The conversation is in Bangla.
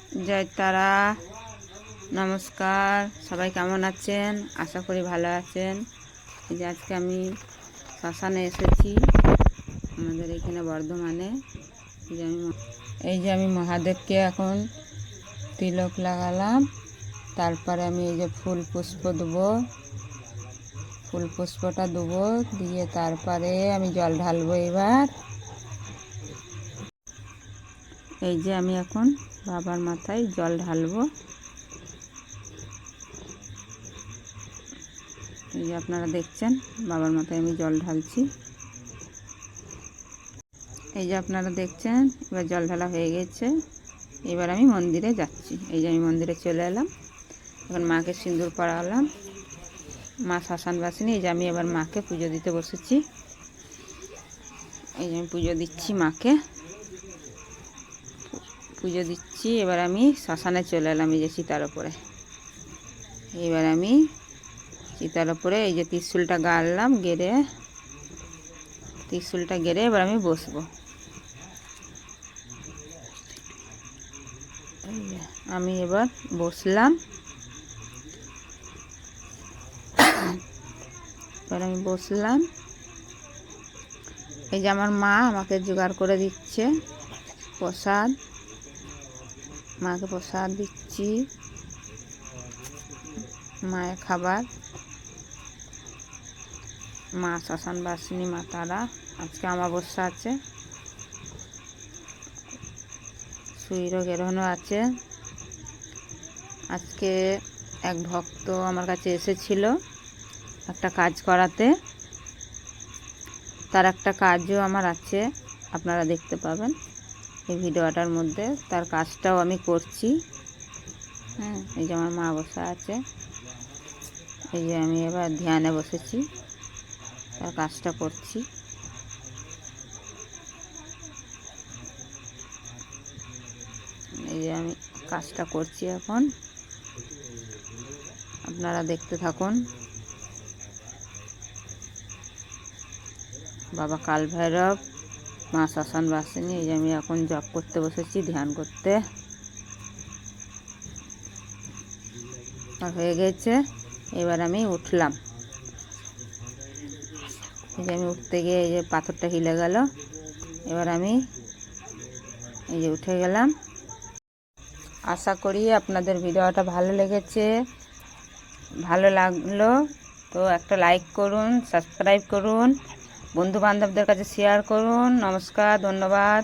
জয় তারা, নমস্কার। সবাই কেমন আছেন? আশা করি ভালো আছেন। এই যে আজকে আমি শ্মশানে এসেছি, আমাদের এখানে বর্ধমানে। এই যে আমি মহাদেবকে এখন তিলক লাগালাম, তারপরে আমি এই যে ফুল পুষ্প দেবো, ফুল পুষ্পটা দেবো, দিয়ে তারপরে আমি জল ঢালবো। এবার এই যে আমি এখন বাবার মাথায় জল ঢালবো। এই যে আপনারা দেখছেন বাবার মাথায় আমি জল ঢালছি। এই যে আপনারা দেখছেন এবার জল ঢালা হয়ে গেছে। এবার আমি মন্দিরে যাচ্ছি। এই যে আমি মন্দিরে চলে এলাম, এখন মাকে সিঁদুর পরালাম। মা শ্মশানবাসিনী। এই যে আমি এবার মাকে পুজো দিতে বসেছি। এই যে আমি পুজো দিচ্ছি, মাকে পুজো দিচ্ছি। এবার আমি শ্মশানে চলে এলাম, এই যে চিতার ওপরে। এবার আমি চিতার ওপরে এই যে ত্রিশূলটা গাড়লাম, গেড়ে ত্রিশূলটা গেড়ে এবার আমি বসবো। আমি এবার বসলাম। এবার আমি বসলাম। এই যে আমার মা আমাকে জোগাড় করে দিচ্ছে প্রসাদ, মাকে প্রসাদ দিচ্ছি, মায়ের খাবার। মা শ্মশানবাসিনী মা তারা, আজকে অমাবস্যা আছে, সূর্য গ্রহণও আছে। আজকে এক ভক্ত আমার কাছে এসেছিল একটা কাজ করাতে, তার একটা কাজও আমার আছে, আপনারা দেখতে পাবেন এই ভিডিওটার মধ্যে। তার কাজটাও আমি করছি। হ্যাঁ, এই যে আমার মা বসা আছে। এই যে আমি এবার ধ্যানে বসেছি, তার কাজটা করছি। এই যে আমি কাজটা করছি এখন, আপনারা দেখতে থাকুন। বাবা কাল ভৈরব, মা শ্মশানবাসিনী। এই যে আমি এখন জপ করতে বসেছি, ধ্যান করতে। আর হয়ে গেছে, এবার আমি উঠলাম। এই যে আমি উঠতে গিয়ে এই যে পাথরটা হিলে গেল। এবার আমি এই যে উঠে গেলাম। আশা করি আপনাদের ভিডিওটা ভালো লেগেছে। ভালো লাগলো তো একটা লাইক করুন, সাবস্ক্রাইব করুন, বন্ধু বান্ধবদের কাছে শেয়ার করুন। নমস্কার, ধন্যবাদ।